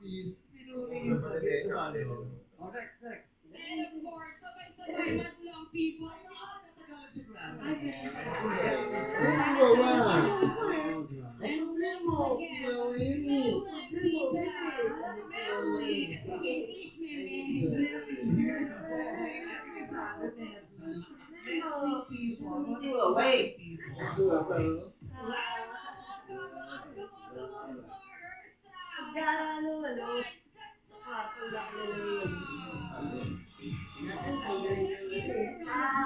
Pinuri yung sabi ko ano. Oh, next. And of course, sabay-sabay madlang people. Nakakatagalog si Grab. Ay, ganun pala. And once again, English,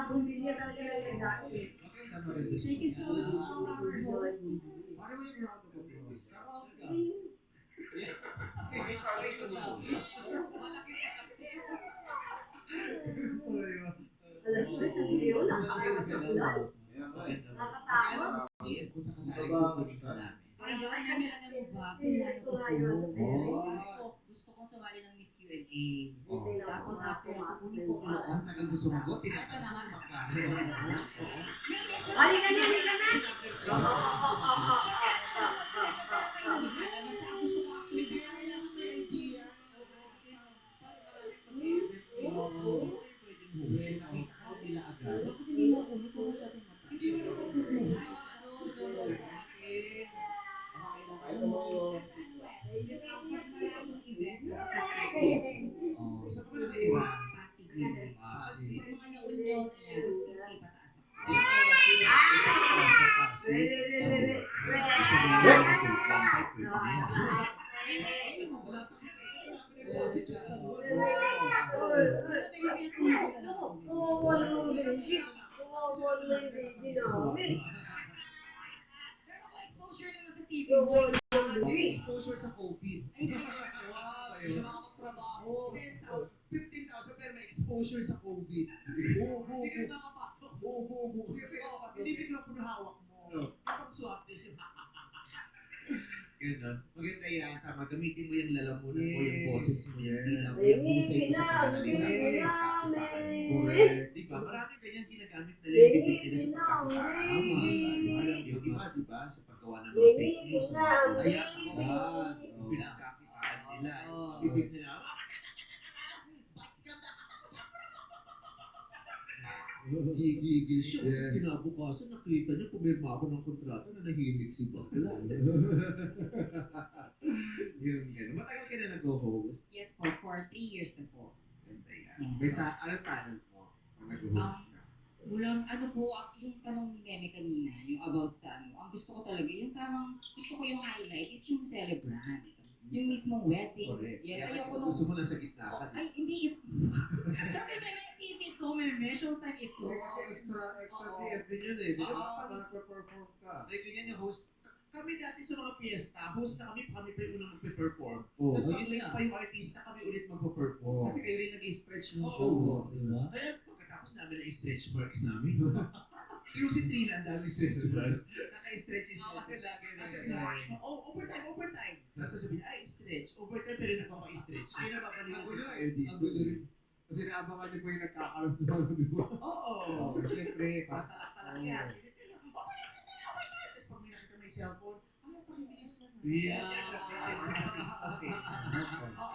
Bumili talaga ng legacy. Thank you so much, our host. Paano mo yung round of applause? Alas 3 ng video, nakakatawa. Nakakatakot. Kung sakasali kukunin ka namin. Ayun, namin alam mo ba, Ito plano nga ko yun, to. sa Terry. Gusto kong sumali ng Miss Q&A. Tapos Tapos after, kukunin ko ang Ang tagal mo sumagot, Ito na tinatanong nga. mo magkano. Halika na, halika na! Gusto ko actually, kaya lang may idea. Nakita ka nila agad. Bakit hindi mo ako gusto ko sa ating mata? Hindi mo ako gusto. Ano mo yun? Mas maraming event. Oh, isa pa ka na iba. Patigil. Pag mga naunlaw na yan, hindi pataas ako. Pero kung exposure naman sa TV, Exposure sa COVID. Wow, hindi makapagtrabaho. 15,000 pero may exposure sa COVID. Hindi ka na makapasok. Hindi mikropono hawak mo. Kapag swab test. Ganun. Maganda yan. Tama. Gamitin mo yung lalamunan mo, yung boses mo, yung dila mo, yung husay mo sa pananalita mo. Correct. Diba? Maraming ganyan ginagamit nila yung bibig nila sa pagkakakitaan. Yung iba, diba? Sa paggawa ng mga fake news, sa mga post. Ayan, ako. Pinagkakitaan nila. Yung bibig nila. Gigigil siya. Yeah. Kinabukasan, nakita niya, pumirma ako ng kontrata na nahimik si Bakla. Yung gano'n. Matagal ka na nag-host? Yes po, for 3 years na po. Ganda yan. Anong talent mo pag nag-host ka? Ano po, yung tanong ni Neme kanina, yung about sa ang gusto ko talaga, yung parang, gusto ko yung highlight, is yung celebrant. Yung mismong wedding. Correct. Yes, Kaya ayoko nung... gusto mo nasa gitna ka. Ay, hindi. Sabi may TV ko, may showtime ito. Extra GF din yun eh. Di ba? Nagpe-perform ka. Like, ganyan yung host. Kami dati sa mga fiesta, host na kami pa yung unang magpe-perform. Tapos pag late pa yung artista, kami ulit magpe-perform. Kasi kayo rin nag-stretch ng show. Diba? Kaya pagkatapos namin ang stretch marks namin. Yung si Trina, ang dami stretch marks. Naka-stretch yung show. Overtime. Tapos sabi niya, ay, stretch. Overtime pero nagpapa-stretch. Kaya nababaliwan ko tayo dito. Ang gulo rin. Kasi naabangan niyo po yung nagkakaroon ng mga di ba? Oo. Siyempre. Patalak yan. Tapos pag may nakita may cellphone, ay, pakibilis na.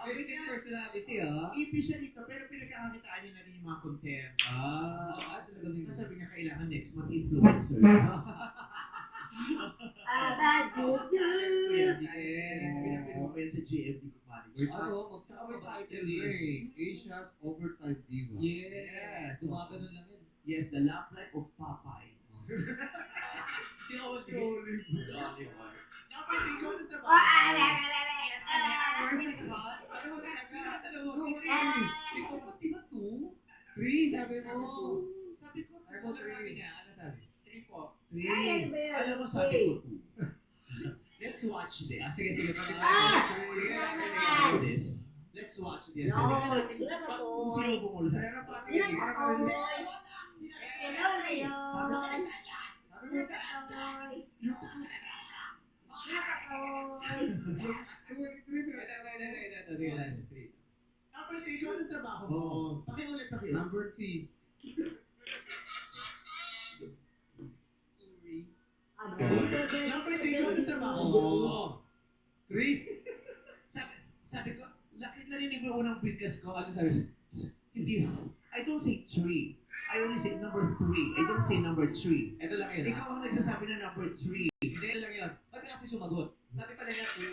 Everything personality, EP siya dito, pero pinagkakakitaan niya na rin yung mga content. Talagang sabi niya kailangan next month influencer. Pinapin mo pa yan sa GMD Management. Tsaka may title break. Asia's Overtime Diva. Yes. Gumagano lang yun. Yes, the love life of Popeye. Si Olive. Napansin ko na sa bahay. Ano mo talaga? Ikaw pa, di ba 2? 3, sabi mo. Sabi ko, Ano sabi niya? Ano sabi? 3 po. Ay, ano ba yan? Alam mo, sabi ko 2. Let's watch this. Sige, this. Let's watch this. Kung sino bumulsa. Pero patingin. Number 3, ikaw ang trabaho mo. Pakiulit. Number 3. Number 3, ikaw ang trabaho mo. 3. Sabi ko yung unang bigkas ko, ano sabi, hindi, I don't say 3. I only say number 3. I don't say number 3. Ito lang yun. Ikaw ang nagsasabi na number 3. Hindi, ito lang yun. Ba't ka kasi sumagot? Sabi pala niya 2.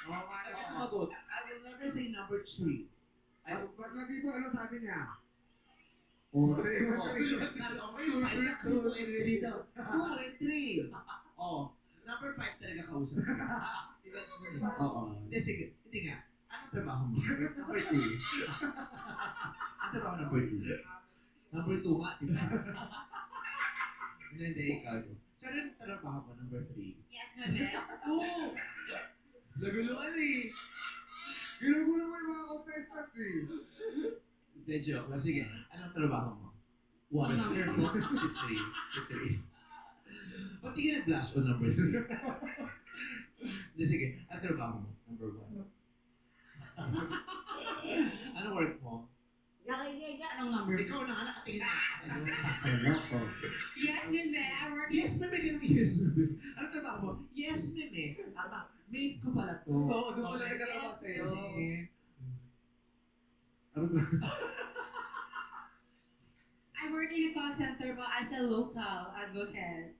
Oh, Ba't ka sumagot? I will never say number 3. Ba't lagi mo ano sabi niya? Oh, Sabi ko, may 5 2 and 3 daw. 2 and 3. Oh, number 5 talaga kausap ko. Oo. Hindi, sige. Hindi nga. Anong trabaho mo? Number 2. Anong trabaho number 2? Number 2 nga, di ba? Hindi, ikaw. So, anong trabaho mo? Number 3? Yes, meme. Oo! Naguluhan eh. ginugulo mo yung mga contestants eh. Hindi, joke lang. Sige, anong trabaho mo? 1. Number po. 3. Ba't di ka nag-blush on number 3? Hindi, sige. Anong trabaho mo? Number 1. Anong work mo? Anong number? Ikaw na nga, nakatingin na. Yes, meme. I work Yes, meme. Ganun, yes, meme. Anong trabaho mo? Yes, meme. Maid ko pala to. Oo, doon pala nagtatrabaho sa'yo. Ano ba? I work in a call center but as a local advocate.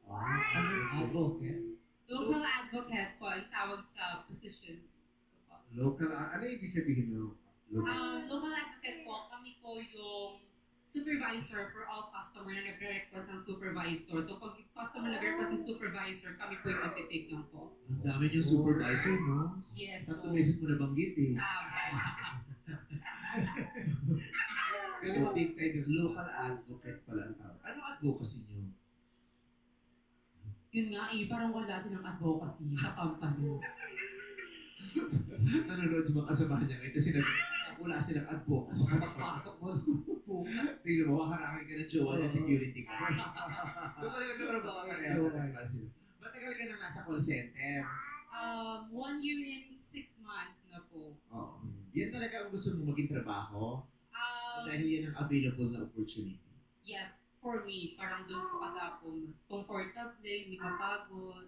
Advocate. Local advocate po ang tawag sa position. Local, ano ibig sabihin mo? Local advocate po, kami po yung supervisor for all customer na nagre-request ng supervisor. So pag customer nagre-request ng supervisor, kami po yung magtitake lang po. Ang dami niyong supervisor, no? Yes po. 3 beses mo nabanggit eh. Pero big time yung local advocate pala ang tawag. Ano advocacy niyo? Yun nga eh, parang wala silang advocacy sa company. Nanonood yung mga kasamahan niya ngayon kasi wala silang advocacy. Pagpasok mo, Tingnan mo, haharangin ka ng jowa ng security ka. doon pala nagtatrabaho ka rin. Matagal ka nang nasa call center. 1 year and 6 months na po. Oo. Yan talaga ang gusto mo maging trabaho? Um, Dahil yan ang available na opportunity. yes, for me, parang doon ko kasapong comfortable, hindi mapagod.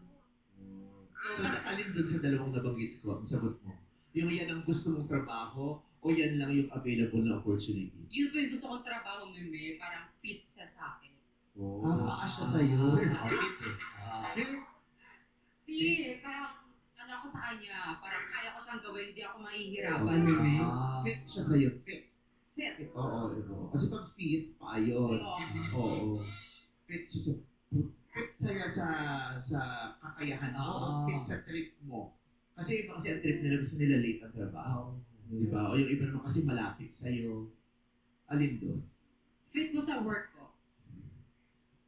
So, alin dun sa dalawang nabanggit ko, ang sagot mo? Yung yan ang gusto mong trabaho o yan lang yung available na opportunity? Yun po yung gusto kong trabaho, meme, parang fit siya sa akin. Pakasya sa'yo. Fit, parang ano ako sa kanya, parang kaya ko siyang gawin, hindi ako mahihirapan, meme. Fit siya sa'yo. Fit. Oo. Kasi pag fit, pa yun. Oo. Fit siya fit sa'yo sa kakayahan mo. Fit sa trip mo. Kasi iba kasi ang trip nila, gusto nila late ang trabaho. Di ba? O yung iba naman kasi malapit sa'yo. Alin doon? Fit mo sa work ko.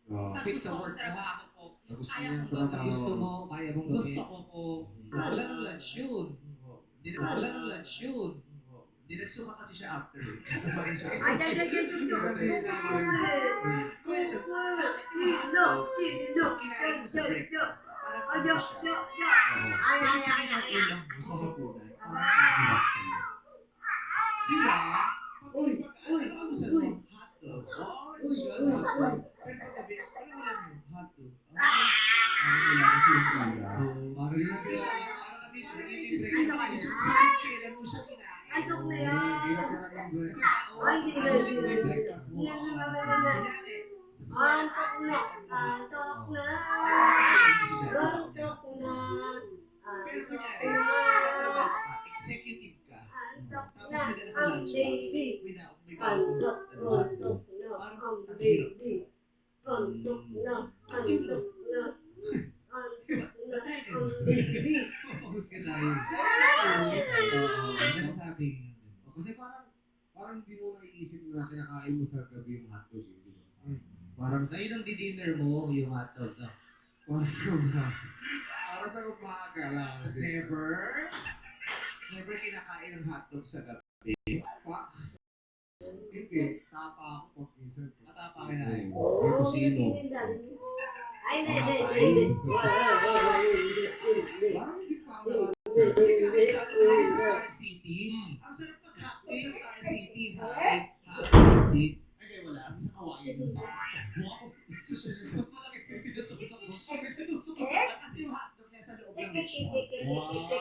Sa Fit gusto sa kong work mo? trabaho ko. Gusto Kaya niya kong gawin. Gusto mo, kaya mong gawin. Gusto ko po. Wala nang lunch yun. Wala nang lunch yun. Dinagsuka kasi siya after eh. Antok na yan. Ay, hindi. Antok na. Antok na. Antok na. Pero Antok kunyari, na. executive ka. Antok Tapos na. may dala ka Ang lunch baby. may bago Antok. Antok na. Ang baby. Antok na. Antok na. Antok na. Ang baby. Focus ka tayo. Ano sabi niyo? Kasi parang hindi mo naiisip na kinakain mo sa gabi yung hotdog. Eh, di ba? Parang Na yun ang dinner mo, yung hotdog. para sa umaga lang. Never kinakain ng hotdog sa gabi. Hindi, tapa ako pag minsan. Matapa kinain. Oh, sino? Ay, hindi. Parang hindi pa ako. Star City. Ang sarap mag-hotdog sa Star City. City. Ay, wala. Sa kawayan yun. Wow. Mas malaki pa yung pinutusok mo. May pinutusok ko. Kasi yung hotdog niya sa loob ng mismo. Wow.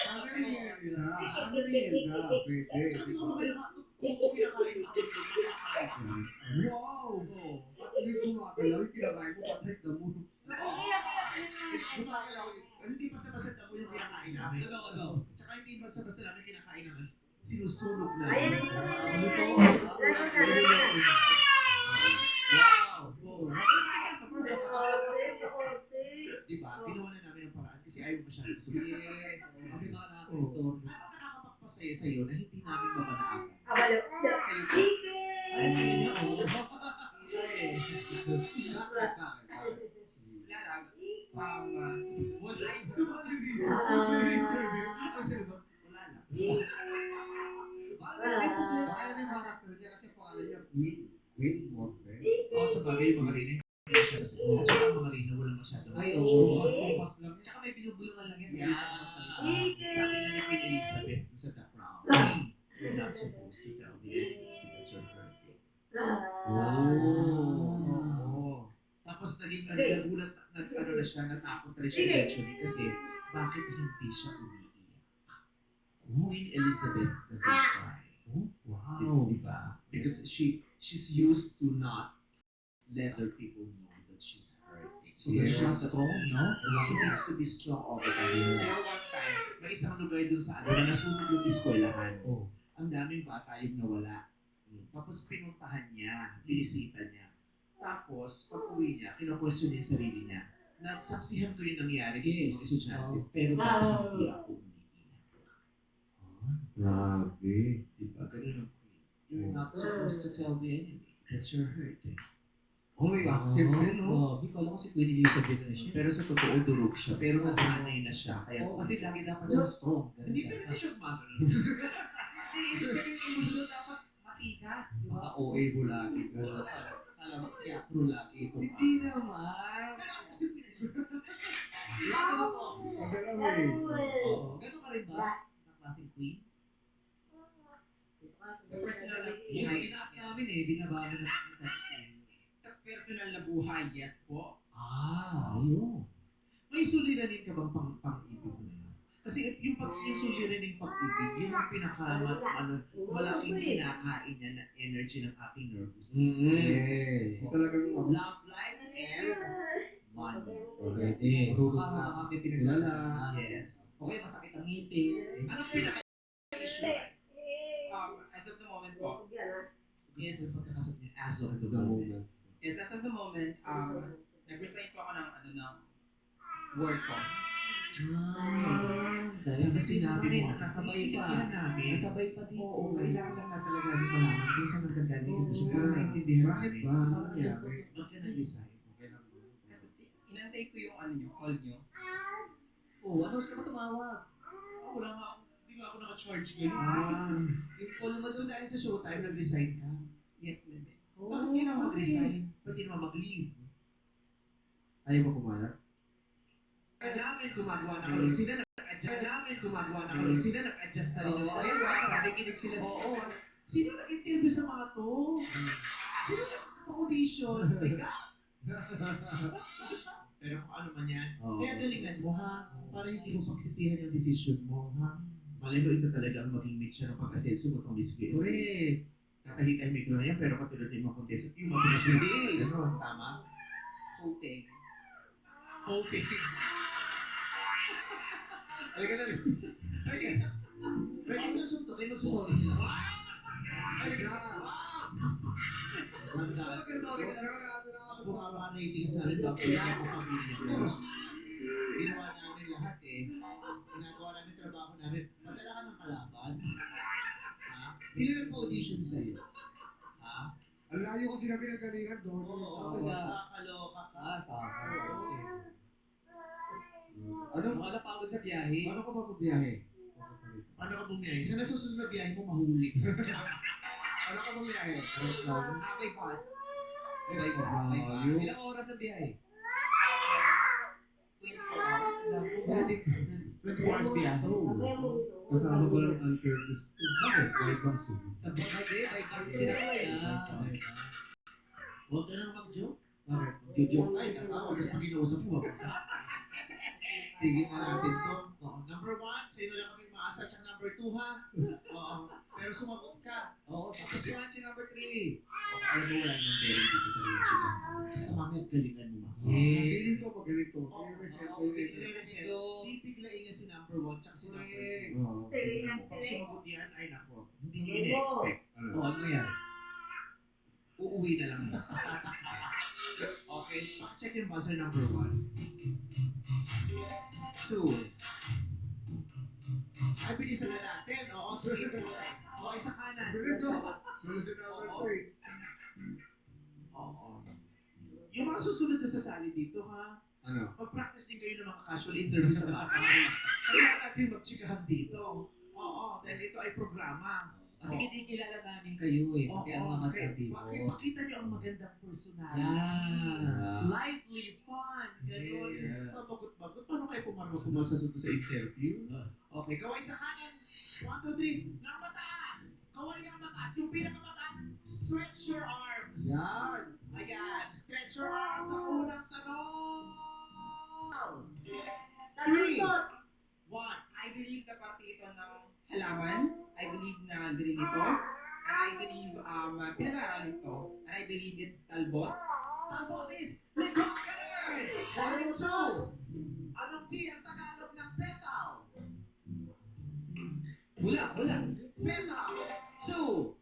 Ano yun? Ano merienda? Pwede. Tsaka gusto ko kung kinakain ako, kinakain ko. Wow! At hindi gumagalaw, yung kinakain mo, patay ka mo. Gumagalaw, hindi basta-basta damo yung kinakain namin. Ano? Tsaka hindi basta-basta namin kinakain namin. Sinusunog na. Ayan na Wow! Diba? Ginawa na namin ang paraan kasi ayaw masyadong sumili. Kasi baka nakaka-istorbo. Nakakapagpasaya sa'yo na hindi namin mamanaagan. Kayo po. Wala yung wala lang. Kaya na yung character niya kasi pangalan niya Queen. Queen Morphe. Oo, sa bagay yung mga rina. At saka ang mga rina, walang masyadong. Ay, oo. Kompas lang yan. Tsaka may binubulungan lang yan. Sabi na ni Queen Elizabeth sa The Crown. You're not supposed to tell the enemy that you're hurting. Oo. Tapos naging nagulat, ano na siya, natakot na rin siya eventually kasi bakit hindi siya umiiyak? Queen Elizabeth doesn't cry. Wow. Diba? Because she's used to not let other people know that she's hurting. So Yes. she's strong, no? She needs to be strong all the time. Pero one time, may isang lugar dun sa ano, na nasunog yung eskwelahan. Oh. Ang daming bata yung nawala. Tapos pinuntahan niya, binisita niya. Tapos, pag uwi niya, kino-question niya yung sarili niya. Nasaksihan ko yung nangyari kasi mga estudyante, pero bakit hindi ako umiiyak? Grabe. Diba? Ganun ang queen. You're not supposed to tell the enemy that you're hurting. Oh, may active din, no? Hindi ko alam kung si Queen Elizabeth na siya. Pero sa totoo, durog siya. Pero nasanay na siya. Kaya kasi lagi dapat siya strong. Hindi pwede siya gumagalun. Hindi yung emotion dapat makita. Baka OA mo lagi. Alam mo, teatro lagi ito. Hindi naman. Ano po? Magalaw eh. Oo. Ganun ka rin ba? Ng klaseng queen? Personal na Yun ang inaas namin eh. Binabago na sa queen. sa personal na buhay, yes po. Ayun. May suliranin ka bang pang-ibig mo yun? Kasi yung suliranin pag-ibig, yun ang malaking kinakain niya na energy ng ating nervous. Yes. Talagang Love life and money. Pwede. Baka mga kami pinagdala. Kilala. Yes. Okay, masakit ang ngipin. Anong pinaka-issue? As of the moment po, Yes, ang pagkakasat niya as of the the moment. moment. yes, as of the moment, nag-resign po ako ng work ko. Dahil kasi namin mo, nasabay pa. Nasabay pa dito. Oo, kailangan lang na talaga namin malaman kung saan ang gagaling yung gusto para maintindihan Bakit namin. ba? Ano nangyari? Ba't ka nag-resign? Okay lang ba? Kasi inantay ko yung ano nyo, call nyo. Oo, ano gusto ka tumawag? Wala nga ako. Hindi nga ako naka-charge gano'n. Yung call mo doon dahil sa showtime, nag-resign ka. Yes, ma'am. Bakit hindi naman mag-resign? Ba't di naman mag-leave? Ayaw mo pumayag? Namin gumagawa na kami. Sila nag-adjust. Namin gumagawa na kami. Sila nag-adjust na rin. Ayun, nakikinig sila. Oo. Sino nag-interview sa mga to? Sino nag-audition? Pero kung ano man yan, kaya galingan mo ha, para hindi mo pagsisihan yung decision mo ha. Malay mo ito talaga ang maging mix siya ng pag-asenso mo itong Miss Gay. Correct. Tatahit-tahimik lang yan, pero katulad ng mga contestant, yung mabilis. Ano, tama? Hoping. Hoping. Halika na rin. Halika na. Pwede mo suntok, kayo magsusuntok sila. Halika na. Bumaba ang ratings namin bakit yung kapamilya ko. Ginawa namin lahat eh. Ginagawa namin trabaho namin. Madala ka ng kalaban. Ha? Sino nag-audition sa'yo? Ha? Ang layo kasi na pinagalingan doon. Oo, nakakaloka ka. Ano? Nakalapagod sa biyahe. Paano ka ba magbiyahe? Paano ka bumiyahe? Sa nasusunod na biyahe mo, mahuli ka. Paano ka magbiyahe? By bus. By bus. Ilang oras ang biyahe? 24 hours. 24 hours biyahe. Kasama ko lang ang Curtis. Bakit? By bus eh. Sa by bus sila. Huwag ka nang mag-joke. Bakit? Joke tayo, tatawa. Tapos pag kinausap mo, Tigil na natin to. Number 1, sa'yo na lang kami maasa. Tsaka number 2 ha. Oo. Pero sumagot ka. Oo, Tapos yan si number 3. Alam mo, wala namang bearing dito sa relationship. Basta mamaya galingan mo ma. Feeling ko magaling to. Oo, I-reset oo, ko yun. i-reset. Bibiglain niya si number 1 tsaka si number 2. Oo. Tingnan mo, pag sumagot yan, ay nako. Hindi niya Ano? ina-expect. Ano? O, ano yan? Uuwi na lang yan. Okay, check yung buzzer number 1. 2. Ay, bilisan na natin. Oo, sige. Okay, sa kanan. Bilis to. Bilis yung number Oo. 3. Oo. Yung mga susunod na sasali dito, ha? Ano? Mag-practice din kayo ng mga casual interview sa bahay. Kaya natin magtsikahan dito. Oo, dahil ito ay programa. Kasi kinikilala namin kayo eh, pati ang mga kaya tabi-boss. pakita niyo ang magandang personality. Yeah. Lively, fun, gano'n. Yeah. Mabagot-bagot. Paano kayo pumasasunod sa interview? Okay, kaway sa kanan. 1, 2, 3. Nang mataas. Kaway ng mataas. Yung pinakamataas. Stretch your arms. Yan. Ayan. Stretch your arms. Ang unang tanong. Nalusot. 1. I believe na parte ito ng halaman. I believe na green ito. And I believe pinag-aaralan ito. And I believe it's talbot. Talbot is Ligocaner! Nalusot. Anong T ang Tagalog ng petal? Bulak. Petal. 2.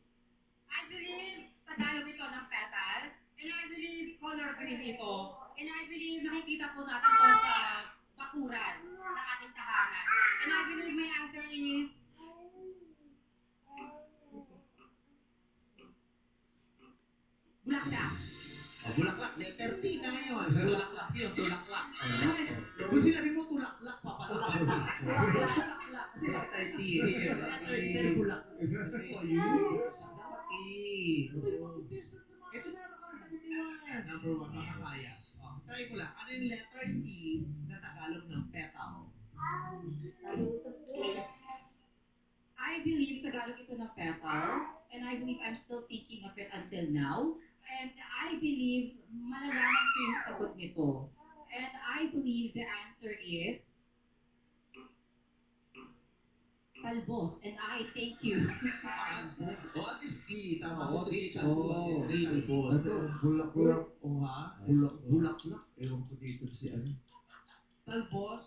I believe Tagalog ito ng petal. And I believe color green ito. And I believe nakikita po natin ito sa bakuran ng ating tahanan. And I believe my answer is bulaklak. Bulaklak. Letter T na ngayon. Tulaklak yun. Tulaklak. Kung sinabi mo tulaklak, papalaklak. Tulaklak. Kasi letter T. Letter T. Pero bulaklak. Ayun. Dapat T. Ito na, makakasagot ni Juan. Number 1, makakaya. Try ko lang. Ano yung letter T na Tagalog ng petal? Nalusot din. I believe Tagalog ito ng petal. And I believe I'm still thinking of it until now. And I believe malalaman ko yung sagot nito. And I believe the answer is talbos. And I thank you. At least T. Tama. Oo, T. T. Talbot. T. Talbot. Ito, bulak-bulak. O ha? Bulak-bulak. Ewan ko dito si ano. Talbos.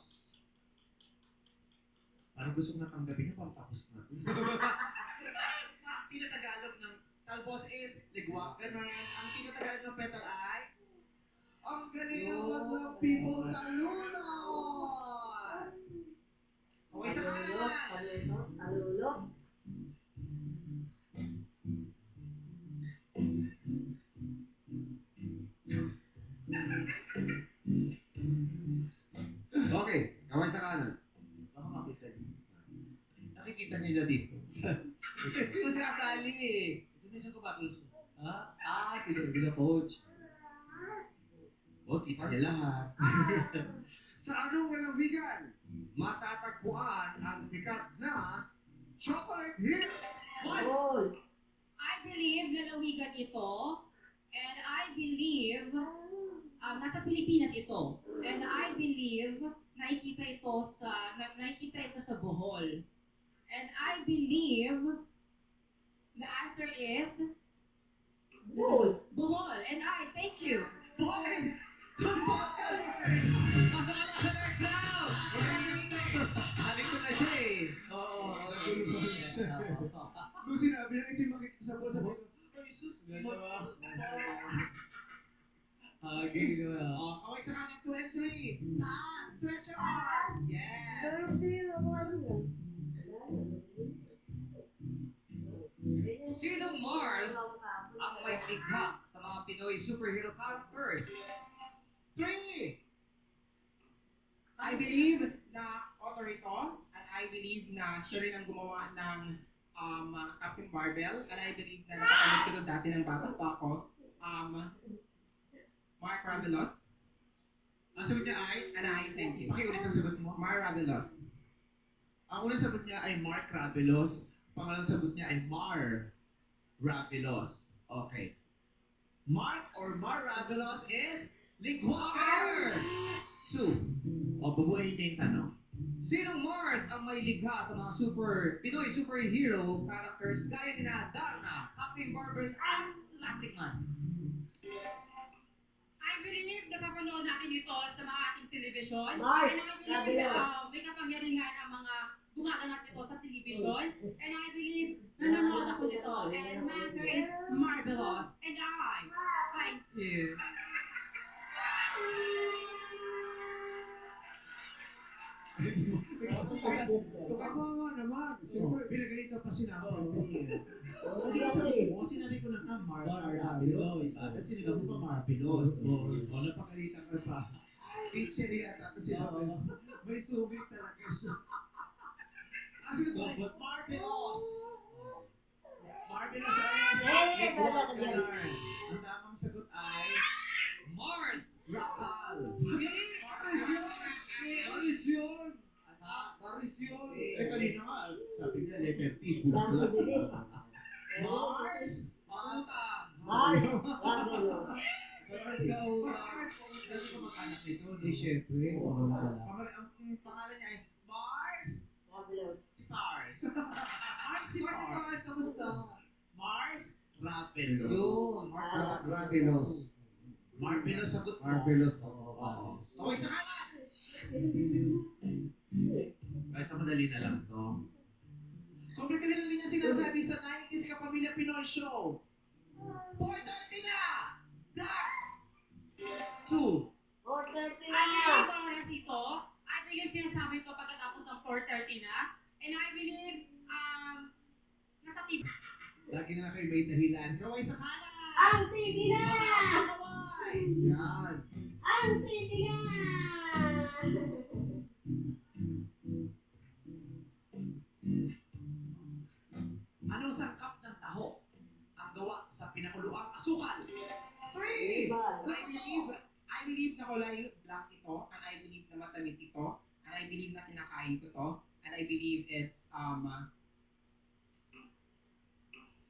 Parang gusto ko na tanggapin niya, parang tapos na. Ang tinatagalog ng talbos is ligwak, ganun. Ang tinatagalog ng petal ay ang galing naman ng people talulot! Okay, sa Talulot. kanan! Nalusot. Talulot. Okay, kaway sa kanan. Baka makita niyo. Nakikita nila dito. Ito si Asali eh. Ito minsan ko battles. Ha? Sila coach. O, kita niya lahat. Sa anong lalawigan, matatagpuan ang sikat na chocolate hill? Gold. I believe lalawigan ito. And I believe nasa Pilipinas ito. And I believe nakikita ito sa Bohol. And I believe the answer is Gold. Bohol. And I thank you. Boy! Pasok ka na sa next round! Sabi ko na siya eh. Oo. Nung sinabi na ito yung makikita sa bola, sabi ko, ay sus, Okay, kaway sa kanan 2 and 3. Taas! Stretch your arms! Yes! Pero hindi ako ano yan. Sinong Mars ang may bigha sa mga Pinoy superhero characters? 3! I believe na author ito, and I believe na siya rin ang gumawa ng Captain Barbell, and I believe na napapanood ko doon dati ng bata pa ako, Mark Ravelos, Ang sagot niya ay, and I thank you. pakiulit ang sagot mo. Mark Ravelos. Ang unang sagot niya ay Mark Ravelos. Pangalawang sagot niya ay Mar Ravelos. Okay. Mark or Mar Ravelos is Ligwaker! Sue, o babuhayin niya yung tanong. Sinong Mars ang may likha sa mga Pinoy superhero characters gaya ni Darna, Captain Barbers, at Plastic Man? I believe napapanood natin ito sa mga ating television. Mars, And I sabi believe mo. may kapangyarihan ang mga gumaganap nito sa television. And I believe nanonood ako nito. And my answer is marvelous. And thank you. Kawawa naman. Siyempre, Pinagalito pa sila ako. Hindi kasi. O, sinabi ko na nga, Marapilos. At sinabi mo pa Marapilos. O, napagalitan ka pa. Teacher yata ito sinabi. May sumit talaga siya. Ano ko ba? Marvelous! Marvelous ay Nicole Galar. Ang tamang sagot ay Mars! Rakal. Paris yun! Anak. Paris yun! Kanina nga, sabi niya, letter T. Dami bilis. Mars! Pautang! Mars, marvelous. Mars ka ulang. Kasi kamag-anak nito, no? Siyempre. Ang pangalan niya ay Mars Marvelous. Stars. Mars Stars. Kamusta? Mars Rapelos. Yun. Marvelous. Marvelous sagot mo. Marvelous. Oo. Okay, sa kanan! Kahit sa madali na lang to. Sobrang galing lang niya sinasabi sa 90s Kapamilya Pinoy Show. 4:30 na! Black! 2. 4:30 I na. believe sa oras ito. I believe sinasabi ko pagkatapos ng 4:30 na. And I believe, nasa TV. Lagi na kayo may dahilan. Kaway sa kanan! Ang sige na! Kaway! Yan. Ang sige na! Anong sangkap ng taho ang gawa sa pinakuluang asukal? 3. Bal. I believe na kulay black ito, and I believe na matamis ito, and I believe na kinakain ko to, and I believe it's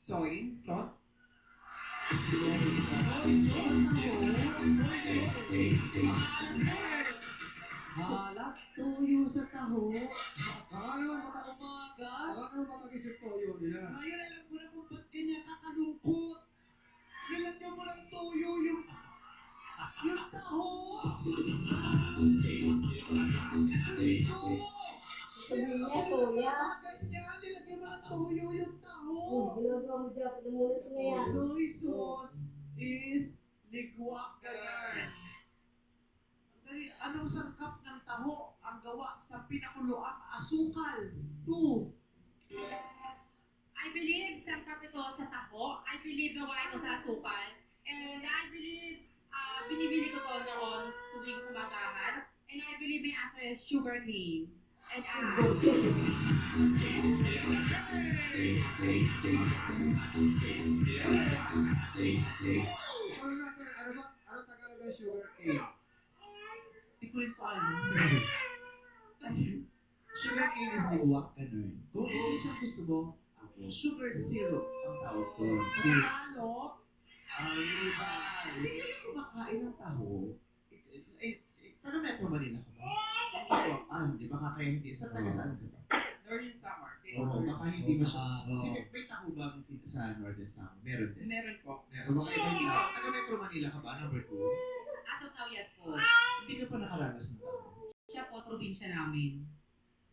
soy sauce. Halat tuyo sa taho. Ano mag-isip ko yun? Yan. Ngayon alam ko na kung ba't kanya kakalungkot. Nilagyan mo ng tuyo yung taho. Sabihin niya, Toya. Ganyan, nilagyan mo ng tuyo yung taho. Ginagawa mo dyan, pinamunas mo yan. Soy sauce is ligwak ganyan. Anong sangkap ng taho ang gawa sa pinakuloang asukal? 2. I believe sangkap ito sa taho. I believe gawa ito sa asukal. And I believe binibili ko to noon tuwing umagahan. And I believe may answer is sugar cane. And Ano Tagalog ng sugar cane? Hindi ko rin pa alam. Sugar cane is ligwak, ganun. Kung isang gusto mo, sugar syrup ang tawag ko. Tagalog, alibay. Hindi kayo kumakain ng taho. Taga Metro Manila ka ba? Hindi ba kaya hindi? Sa taga saan ka ba? Northern Summer. Oo, baka hindi masyadong. Kasi may taho ba sa Northern Samar? Meron din. Meron po. Meron. Baka iba hindi ka. Taga Metro Manila ka ba? Number 2? as of now, yes po. Hindi ka pa nakaranas ng taho. Siya po, probinsya namin.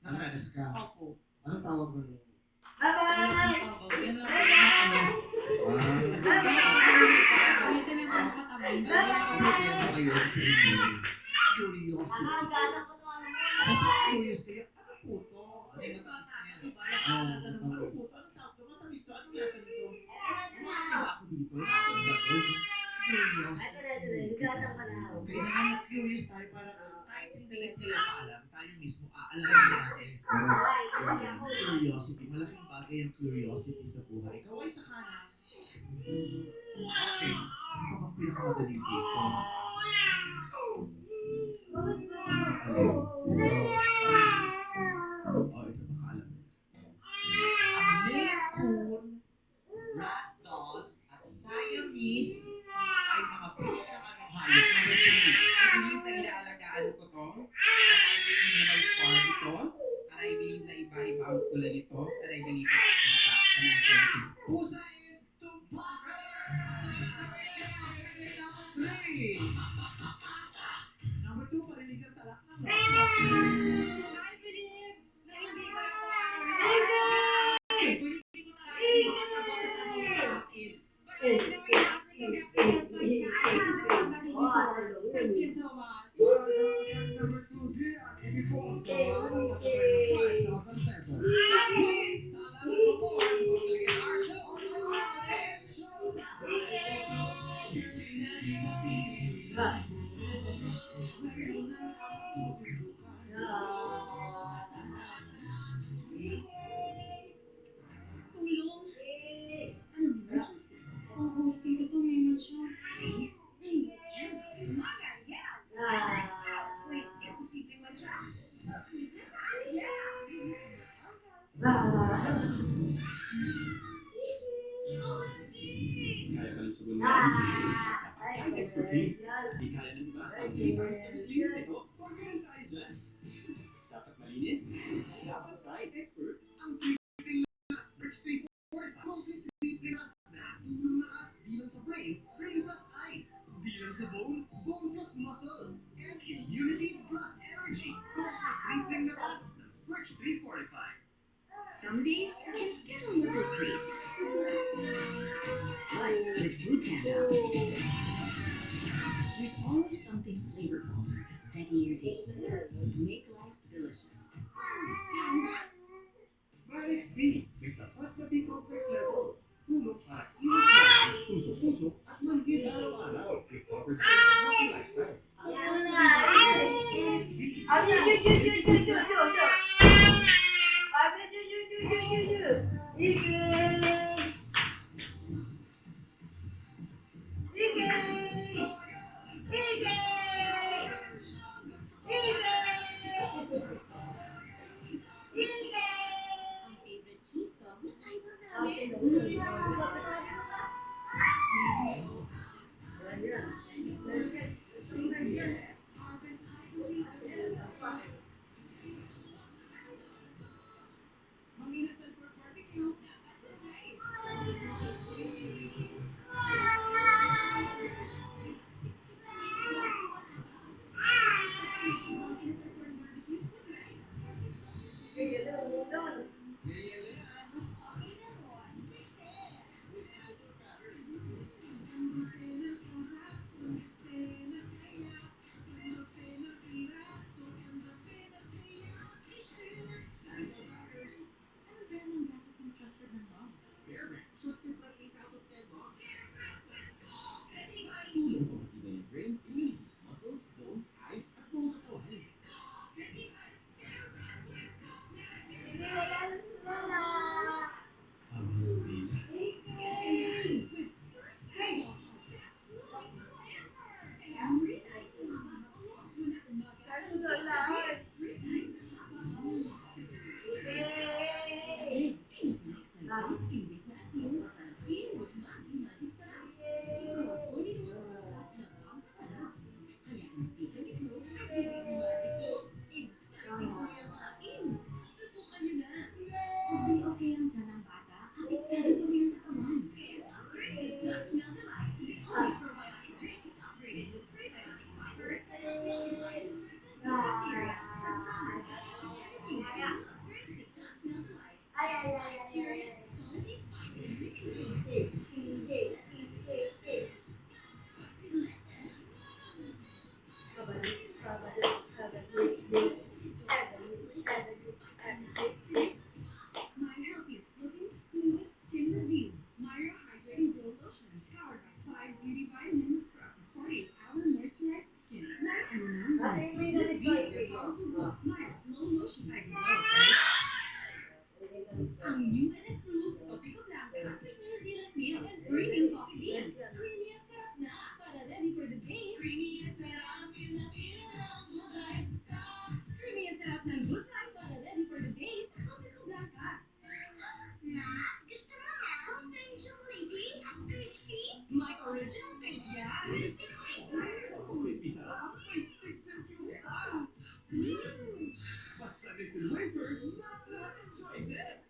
Nakaranas ka? Opo. Anong tawag nun? Bye-bye! Yan lang po yung ano. Minsan lang po matamis. Curious. Nakagana ko to ano mo. Curious kayo. Ano po to? Hindi ko to na. Iba. Ano po to? Ano tawag to? Matamis to? Anong lasa nito? Kumain ba ako dito? Natin ba to? Curious. Ito na. Nagkatang ka na. Kaya naman na-curious tayo para kahit hindi nila paalam, tayo mismo aalamin natin. Curiosity. Malaking bagay ang curiosity sa buhay. Ikaw ay sa kanan. Okay. Ano bang pinakamadaling dito? Oh, ito baka alam mo. Ang Maine Ragdoll, at Siamese ay mga breed ng anong hayop. Number 3. I believe na inaalagaan ko to. I believe na may farm ito. ganito. Pusa is Tumpac! Number 2, parinig ang talak ng I believe na hindi ko na kung hindi ko na makakabot sa tamang akin. But I know you have to get this like I have somebody before. Thank you so much. Number 2, Gian, Ibigong, sa 5,000 pesos. Salamat po po. Babalikan ang our show. Tulong. Ano emergency? Oo, tito to may mansya. Umaga, yan. Wait, imposible mansya. Kaya ka ng sabon mo. Kahit expertise, di kaya ng iba. Ito, organize tayo dyan. Dapat malinis, dapat right. Expert, ang sleeping na Rich 345. Mostly sleeping na tumaas bilang sa brain, brain plus eyes. Bilang sa bone, bone plus muscle. And immunity plus energy. Mostly sleeping na Rich 345. Some days, just get a little treat. Like with Food Panda. There's always something flavorful that your day. Make life delicious. Maris B, may sapat na B-complex level. Tulong para iwas tusok-tusok at manhid araw-araw. Recovered healthy lifestyle. Ang favorite cheese ko, masayang namin. Anong brand ng gatas ang trusted ng mom? Fairbank, trusted by 8 out of 10 moms. Tulong pamatibay ang brain, immunity, muscles, bones, eyes, at buong katawan. Okay lang sanang bata, apektado pa rin sa katawan. My healthiest looking, smooth skin review. Myra Hydrating Glow Lotion, powered by 5 beauty vitamins for up to 48-hour moisturized skin. Night and number. Your powerful glow. Myra Glow Lotion. I glow, right? Ang new and improved Topico Blanca with New Zealand milk and premium coffee beans. Creamy at sarap na. Para ready for the day. Creamy at sarap. Creamy at sarap ng good life para ready for the day sa Topico Blanca. Gusto mo na? Open chocolatey at crispy? My original taste yan. Crispy sarap, may stick yung wow! Basta little wafers, not lahat enjoy this!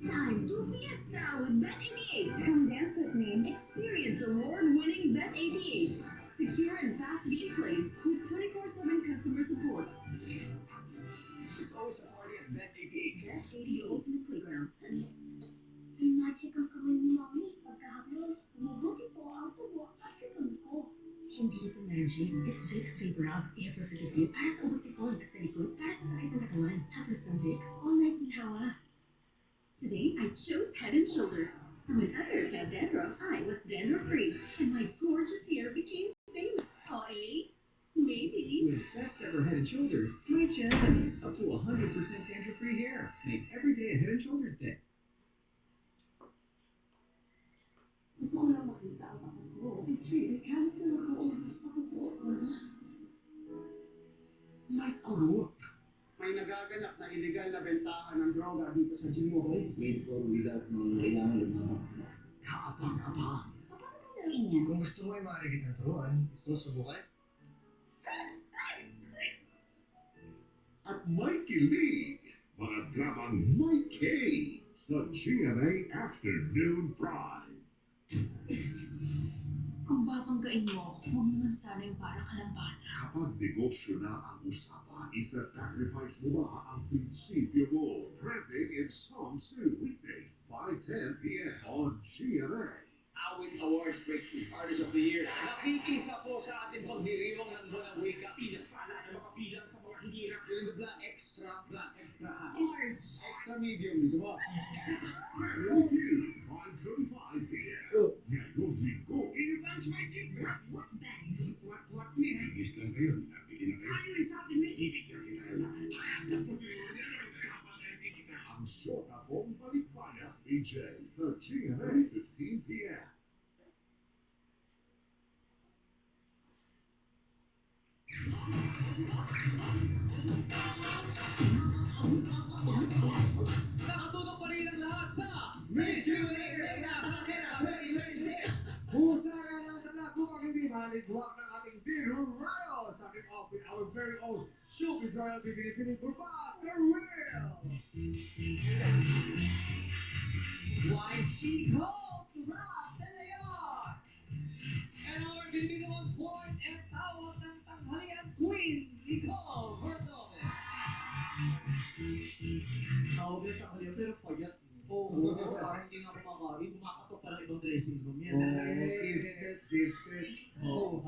time to fiesta with Bet88. Come dance with me. Experience award-winning Bet88. Secure and fast gameplay with 24/7 customer support. It's always a party at Bet88. Bet88 Ultimate Playground. May magic ang kamay ni Mommy. Pagkahapon, umubuti po ang tubo at likod ko. Hindi ito magic. It's Vicks Vapor Rub. Ever-forgive para sa ubat-tipon at sa likod para sa sakit ng katawan. Tapos ng Vicks, all night may hawa. Today, I chose Head and Shoulders. When others had dandruff, I was dandruff-free. And my gorgeous hair became famous. Oh, eh? Maybe. With best ever Head and Shoulders, my chance. Up to 100% dandruff-free hair. Make every day a Head and Shoulders day. Gusto ko lang makita ang ako ko. Actually, cancel ako. Ako po. May kuro. May nagaganap na illegal na bentahan ng droga dito sa gym mo. May bigat ng kailangan lumabang. Kaabang ka pa. Paano mo gawin yan? Kung gusto mo ay maaari kitang turuan, gusto subukan? At may kilig, mga dramang may K sa GMA Afternoon Prime. Kung babanggain mo, huwag naman sana yung parang kalambata. Kapag negosyo na ang usapan, isa-sacrifice mo ba ang prinsipyo mo? Trending in Song 2 weekdays, 5:10 p.m. on GMA. Awit Awards Breakthrough Artist of the Year. Nakikisa po sa ating pagdiriwang ng buwan ng wika. Pinapala ng mga bilang sa mga hirap. Yung the black extra high. Large. Extra medium, gusto mo? Family Feud, 5:35 p.m. Ngayong linggo. Inadvance my kick. What bang? What me? Tigis lang kayo, nabigyan na kayo. Ano yung sabi mo? Ibigyan kita na lahat. Ang Shota Bong Balikbayan, BJ, sa GMA 15 p.m. Nakatutok pa rin ang lahat sa Miss USA Reina Bakera 2026! Pusaran ng tala kung ang hindi mahaligwak ng ating big royal sa ating off with our very own showbiz royalty Pilipinas for the real! YG Colt Rob De Leon! And our Pilipinas point and tawag ng tanghalian queen, Nicole Verdove! Tawag niya sa kanya, pero payat. Oo, parang hindi nga kumakain. Kumakatok pa ng ibang dressing room yan. Gifted. Oo.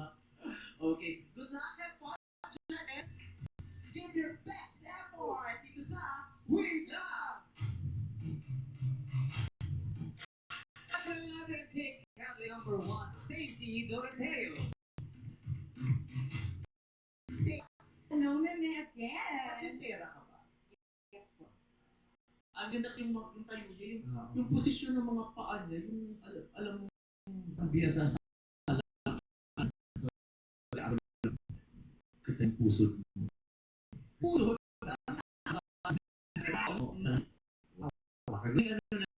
Okay. Good luck and fortune and give your best effort dito sa We Love! At natin take country number 1, Stacey Doroteo. Hello, Meme, again. Patintera ka ba? Ang ganda yung tayo niya, yung posisyon ng mga paa niya, yung alam mo, ang biyasa sa kita yung puso. Puso na. May ano na,